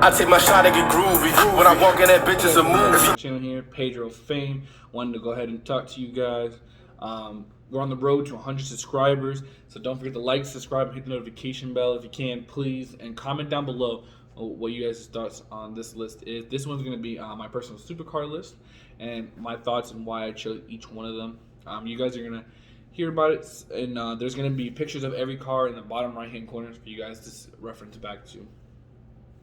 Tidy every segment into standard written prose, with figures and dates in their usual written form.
I take my shot and get groovy. When I walk in that bitch, it's a movie. Channel here, Pedro Fame. Wanted to go ahead and talk to you guys. We're on the road to 100 subscribers, so don't forget to like, subscribe, and hit the notification bell if you can, please, and comment down below what you guys' thoughts on this list is. This one's going to be my personal SuperCar list and my thoughts and why I chose each one of them. You guys are going to hear about it, and there's going to be pictures of every car in the bottom right-hand corner for you guys to reference back to,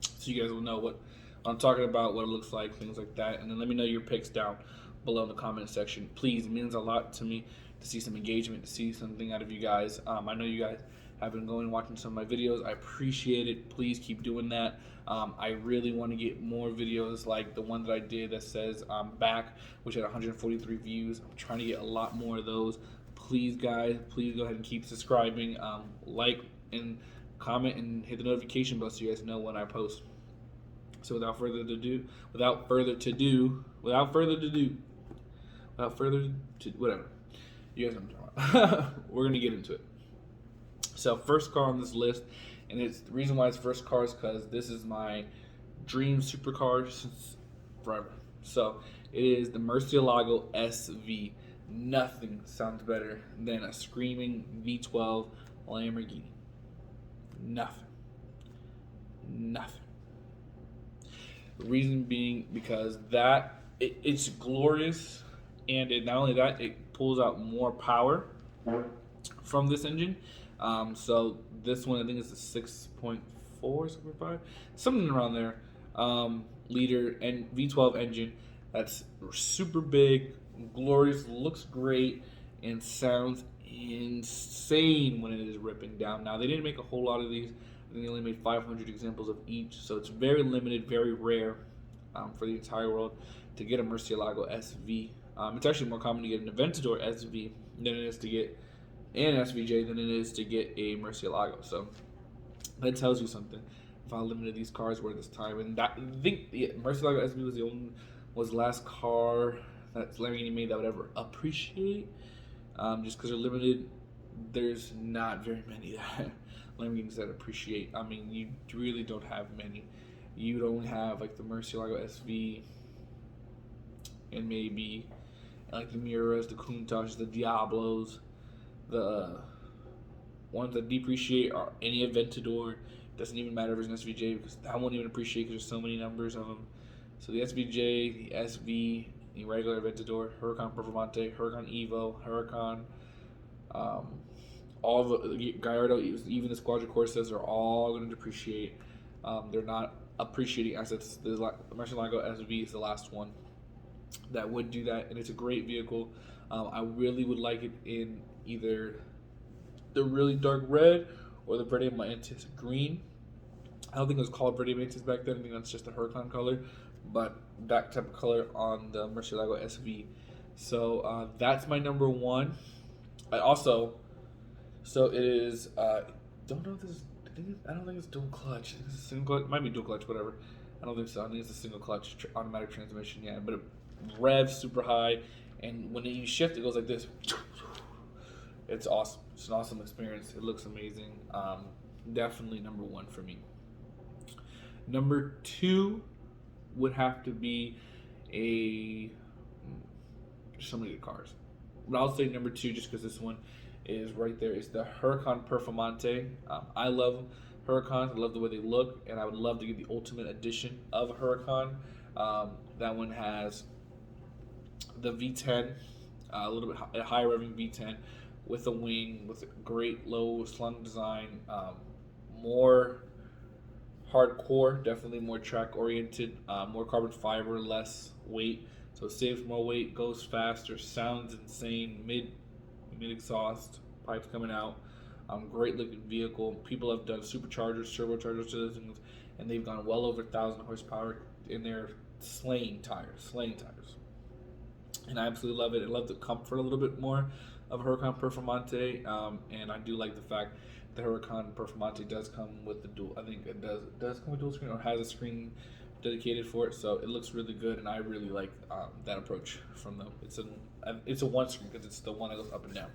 so you guys will know what I'm talking about, what it looks like, things like that. And then let me know your picks down below in the comment section. Please, it means a lot to me to see some engagement, to see something out of you guys. I know you guys have been going and watching some of my videos. I appreciate it. Please keep doing that. I really want to get more videos like the one that I did that says I'm back, which had 143 views. I'm trying to get a lot more of those. Please, guys, please go ahead and keep subscribing, like and comment and hit the notification bell so you guys know when I post. So without further ado, whatever. You guys know what I'm talking about. We're gonna get into it. So first car on this list, and it's the reason why it's first car is because this is my dream supercar since forever. So it is the Murcielago SV. Nothing sounds better than a screaming V12 Lamborghini. Nothing. The reason being because it's glorious, and not only that, it pulls out more power from this engine. So this one, I think it's a 6.4, 6.5, something around there, liter and V12 engine. That's super big, glorious, looks great, and sounds insane when it is ripping down. Now, they didn't make a whole lot of these. I think they only made 500 examples of each, so it's very limited, very rare for the entire world to get a Murcielago SV. It's actually more common to get an Aventador SV than it is to get an SVJ than it is to get a Murcielago. So that tells you something of how limited these cars were this time. And I think Murcielago SV was the last car that Lamborghini made that would ever appreciate. Just because they're limited, there's not very many that Lamborghinis that appreciate. I mean, you really don't have many. You don't have like the Murcielago SV and maybe like the Miras, the Countach, the Diablos. The ones that depreciate are any Aventador. Doesn't even matter if it's an SVJ because that won't even appreciate because there's so many numbers of them. So the SVJ, the SV, the regular Aventador, Huracan Performante, Huracan Evo, Huracan, all the Gallardo, even the Squadra Corsas are all going to depreciate. They're not appreciating assets. The Murcielago SV is the last one that would do that, and it's a great vehicle. I really would like it in either the really dark red or the Verde Mantis green. I don't think it was called Verde Mantis back then. I think that's just a Huracan color, but that type of color on the Murcielago SV. So that's my number one. I also, so it is, don't know if this is, I don't think it's dual clutch. I think it's a single clutch. It might be dual clutch, whatever. I don't think so. I think it's a single clutch automatic transmission, yeah. But it revs super high, and when you shift, it goes like this. It's awesome. It's an awesome experience. It looks amazing. Definitely number one for me. Number two would have to be so many good cars. But I'll say number two just because this one is right there. Is the Huracan Performante. I love Huracans. I love the way they look, and I would love to get the ultimate edition of a Huracan. That one has the V10, a little bit higher revving V10 with a wing, with a great low slung design, more hardcore, definitely more track oriented, more carbon fiber, less weight, so it saves more weight, goes faster, sounds insane, mid exhaust pipes coming out. Great looking vehicle. People have done superchargers, turbochargers to those things, and they've gone well over 1,000 horsepower in their slaying tires. And I absolutely love it. I love the comfort a little bit more of Huracan Performante, and I do like the fact the Huracan Performante does come with the dual. I think it does come with dual screen, or has a screen dedicated for it, so it looks really good, and I really like that approach from them. It's a one screen because it's the one that goes up and down.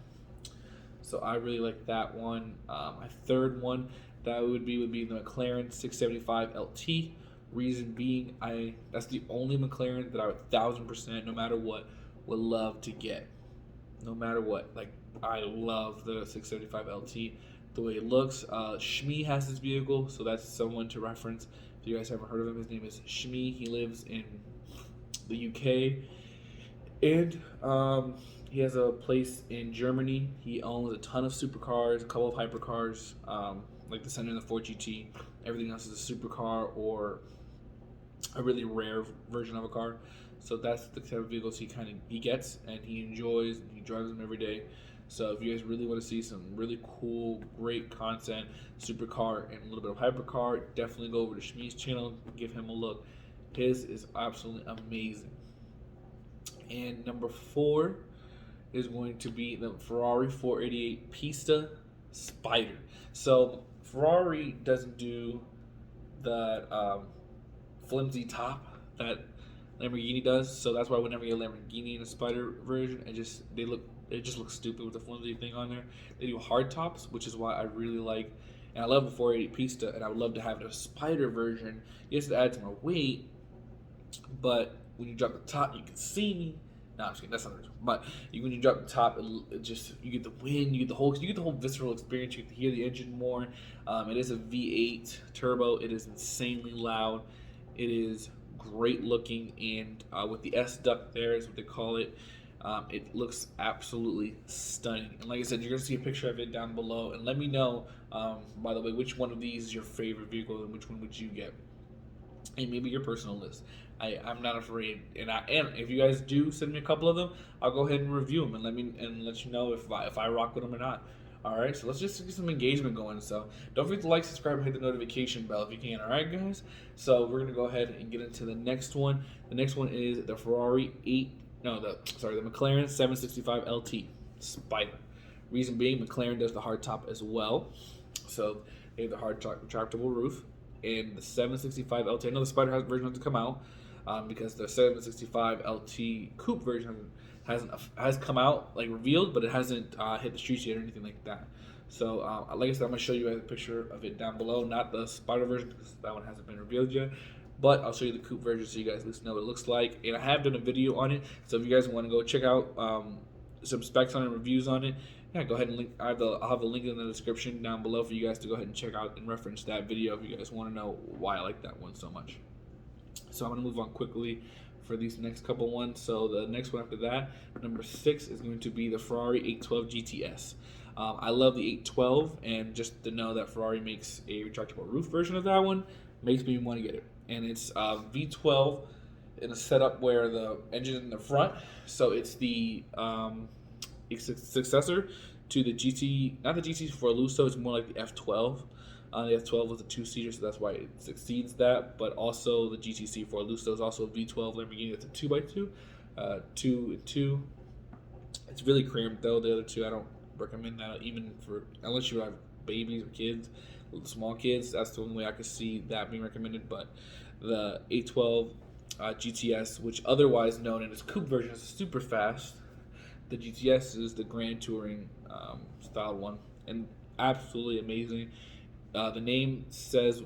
So I really like that one. My third one that would be the McLaren 675 LT Reason being, that's the only McLaren that I would 1,000%, no matter what, would love to get. No matter what, like I love the 675 LT, the way it looks. Shmi has this vehicle, so that's someone to reference. If you guys haven't heard of him, his name is Shmi. He lives in the UK, and he has a place in Germany. He owns a ton of supercars, a couple of hypercars, like the Senna and the Ford GT. Everything else is a supercar or a really rare version of a car. So that's the type of vehicles he gets and he enjoys and he drives them every day. So if you guys really want to see some really cool, great content, supercar and a little bit of hypercar, definitely go over to Shmi's channel, give him a look. His is absolutely amazing. And number 4 is going to be the Ferrari 488 Pista Spider. So Ferrari doesn't do that flimsy top that Lamborghini does, so that's why whenever you get a Lamborghini in a Spider version, it just looks stupid with the flimsy thing on there. They do hard tops, which is why I really like, and I love the 488 Pista, and I would love to have a Spider version. Yes, it adds more weight, but when you drop the top, you can see me. No, I'm just kidding. That's not the reason. But when you drop the top, it just you get the wind, you get the whole visceral experience. You get to hear the engine more. It is a V8 turbo. It is insanely loud. It is great looking, and with the S duct there is what they call it. It looks absolutely stunning. And like I said, you're gonna see a picture of it down below. And let me know, by the way, which one of these is your favorite vehicle and which one would you get, and maybe your personal list. I'm not afraid, and if you guys do send me a couple of them, I'll go ahead and review them and let you know if I rock with them or not. All right, so let's just get some engagement going. So don't forget to like, subscribe, and hit the notification bell if you can. All right, guys. So we're gonna go ahead and get into the next one. The next one is the the McLaren 765 LT Spider. Reason being, McLaren does the hardtop as well. So they have the hardtop retractable roof, and the 765 LT. I know the Spider version has to come out because the 765 LT Coupe version has come out, like revealed, but it hasn't hit the streets yet or anything like that. So like I said, I'm gonna show you a picture of it down below, not the Spider version because that one hasn't been revealed yet. But I'll show you the Coupe version so you guys at least know what it looks like. And I have done a video on it, so if you guys want to go check out some specs on it, reviews on it, yeah, go ahead and link. I'll have a link in the description down below for you guys to go ahead and check out and reference that video if you guys want to know why I like that one so much. So I'm gonna move on quickly for these next couple ones. So the next one after that, number 6, is going to be the Ferrari 812 GTS. I love the 812, and just to know that Ferrari makes a retractable roof version of that one makes me want to get it. And it's V12 in a setup where the engine is in the front, so it's the successor to the GT, not the GT for Lusso, it's more like the F12. The F12 was a 2-seater, so that's why it succeeds that. But also the GTC for Lusso is also a V12 Lamborghini. It's a 2x2, 2 and 2. It's really cramped though. The other two, I don't recommend that even for unless you have babies or kids, small kids. That's the only way I could see that being recommended. But the 812 GTS, which otherwise known in its coupe version, is super fast. The GTS is the Grand Touring style one, and absolutely amazing. The name says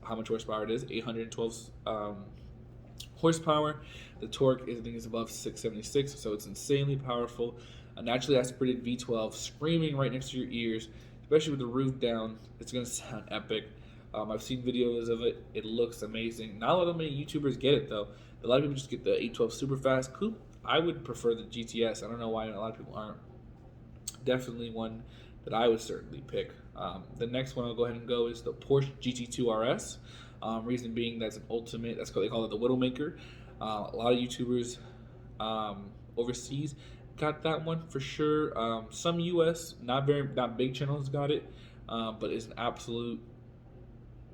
how much horsepower it is, 812 horsepower. The torque is above 676, so it's insanely powerful. A naturally aspirated V12 screaming right next to your ears, especially with the roof down. It's going to sound epic. I've seen videos of it. It looks amazing. Not a lot of many YouTubers get it, though. A lot of people just get the 812 super fast coupe. I would prefer the GTS. I don't know why a lot of people aren't. Definitely one that I would certainly pick. The next one I'll go ahead and go is the Porsche GT2 RS. Reason being, that's an ultimate. That's what they call it, the Widowmaker. A lot of YouTubers overseas got that one for sure. Some US, not big channels got it, but it's an absolute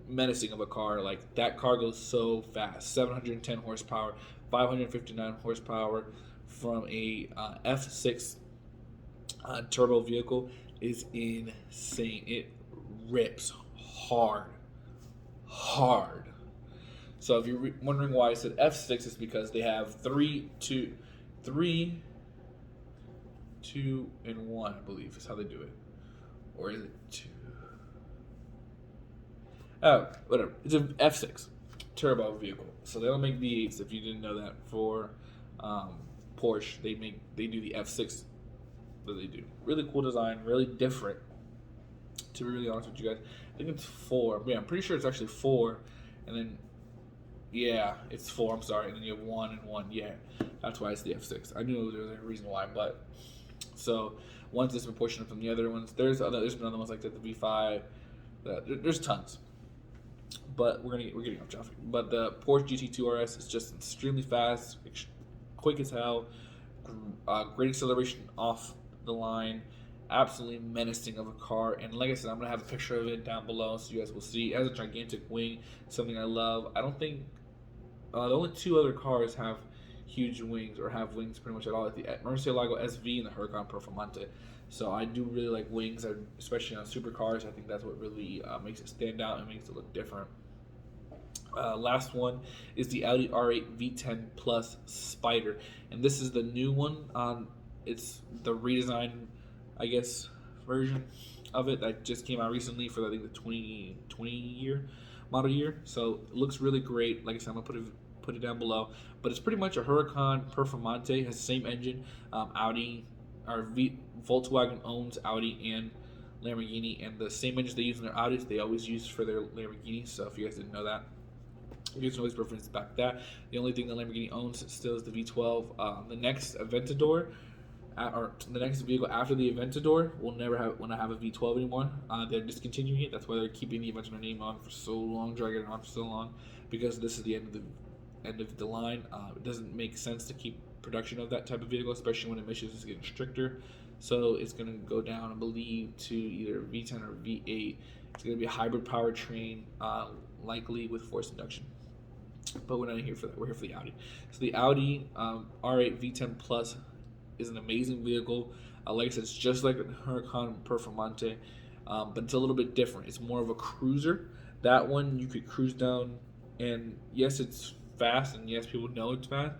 menacing of a car. Like, that car goes so fast. 710 horsepower, 559 horsepower from a F6 turbo vehicle is insane. It rips hard. So if you're wondering why I said F6, it's because they have 3, 2, and 1, I believe is how they do it. Or is it 2? Oh, whatever. It's an F6. turbo vehicle. So they don't make V8s. If you didn't know that, for Porsche, they do the F6 that they do. Really cool design, really different. To be really honest with you guys, I think it's 4. Yeah, I'm pretty sure it's actually 4, and then yeah, it's 4. I'm sorry, and then you have 1 and 1. Yeah, that's why it's the F6. I knew there was a reason why, but so one's disproportionate from the other ones. There's been other ones like that, the V5. There's tons. But we're getting off topic. But the Porsche GT2 RS is just extremely fast, quick as hell, great acceleration off the line, absolutely menacing of a car. And like I said, I'm gonna have a picture of it down below so you guys will see. It has a gigantic wing, something I love. I don't think the only 2 other cars have huge wings or have wings pretty much at all, like the Murcielago SV and the Huracan Performante. So I do really like wings, especially on supercars. I think that's what really makes it stand out and makes it look different. Last one is the Audi R8 V10 Plus Spider, and this is the new one. It's the redesigned, I guess, version of it that just came out recently for I think the 2020 model year. So it looks really great. Like I said, I'm gonna put it down below, but it's pretty much a Huracan Performante. Has the same engine. Volkswagen owns Audi and Lamborghini, and the same engines they use in their Audis they always use for their Lamborghinis. So if you guys didn't know that, you guys can always reference back that. The only thing that Lamborghini owns still is the V12. The next Aventador, or the next vehicle after the Aventador, will never have a V12 anymore. They're discontinuing it. That's why they're keeping the Aventador name on for so long, dragging it on for so long, because this is the end of the line. It doesn't make sense to keep production of that type of vehicle, especially when emissions is getting stricter. So it's going to go down, I believe, to either V10 or V8. It's going to be a hybrid powertrain, likely with forced induction. But we're not here for that. We're here for the Audi. So the Audi R8 V10 Plus is an amazing vehicle. Like I said, it's just like a Huracan Performante, but it's a little bit different. It's more of a cruiser. That one you could cruise down, and yes, it's fast, and yes, people know it's fast,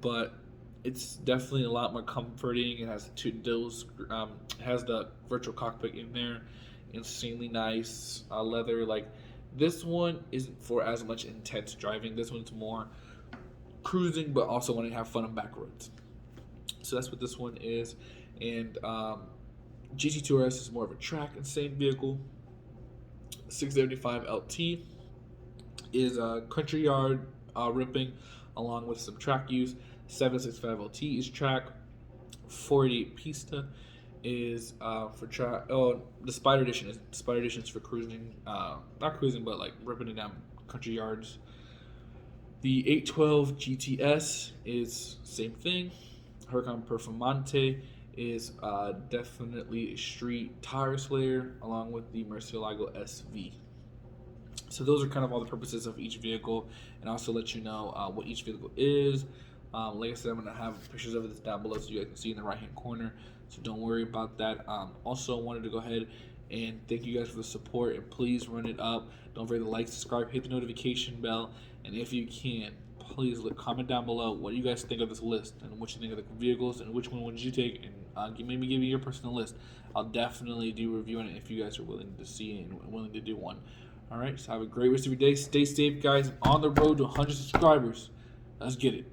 but it's definitely a lot more comforting. It has has the virtual cockpit in there, insanely nice leather. Like this one isn't for as much intense driving. This one's more cruising, but also want to have fun on back roads. So that's what this one is. And GT2 RS is more of a track insane vehicle. 675 LT is a country yard ripping along with some track use. 765 LT is track. 488 Pista is for track. Oh, the Spider Edition is for cruising. Not cruising, but like ripping it down country yards. The 812 GTS is same thing. Huracan Performante is definitely a street tire slayer, along with the Murcielago SV. So those are kind of all the purposes of each vehicle, and also let you know what each vehicle is. Like I said, I'm going to have pictures of it down below so you guys can see in the right hand corner, so don't worry about that. Also wanted to go ahead and thank you guys for the support, and please run it up. Don't forget to like, subscribe, hit the notification bell, and if you can, please comment down below what you guys think of this list and what you think of the vehicles and which one would you take, and maybe give me your personal list. I'll definitely do a review on it if you guys are willing to see it and willing to do one. All right, so have a great rest of your day. Stay safe, guys. On the road to 100 subscribers. Let's get it.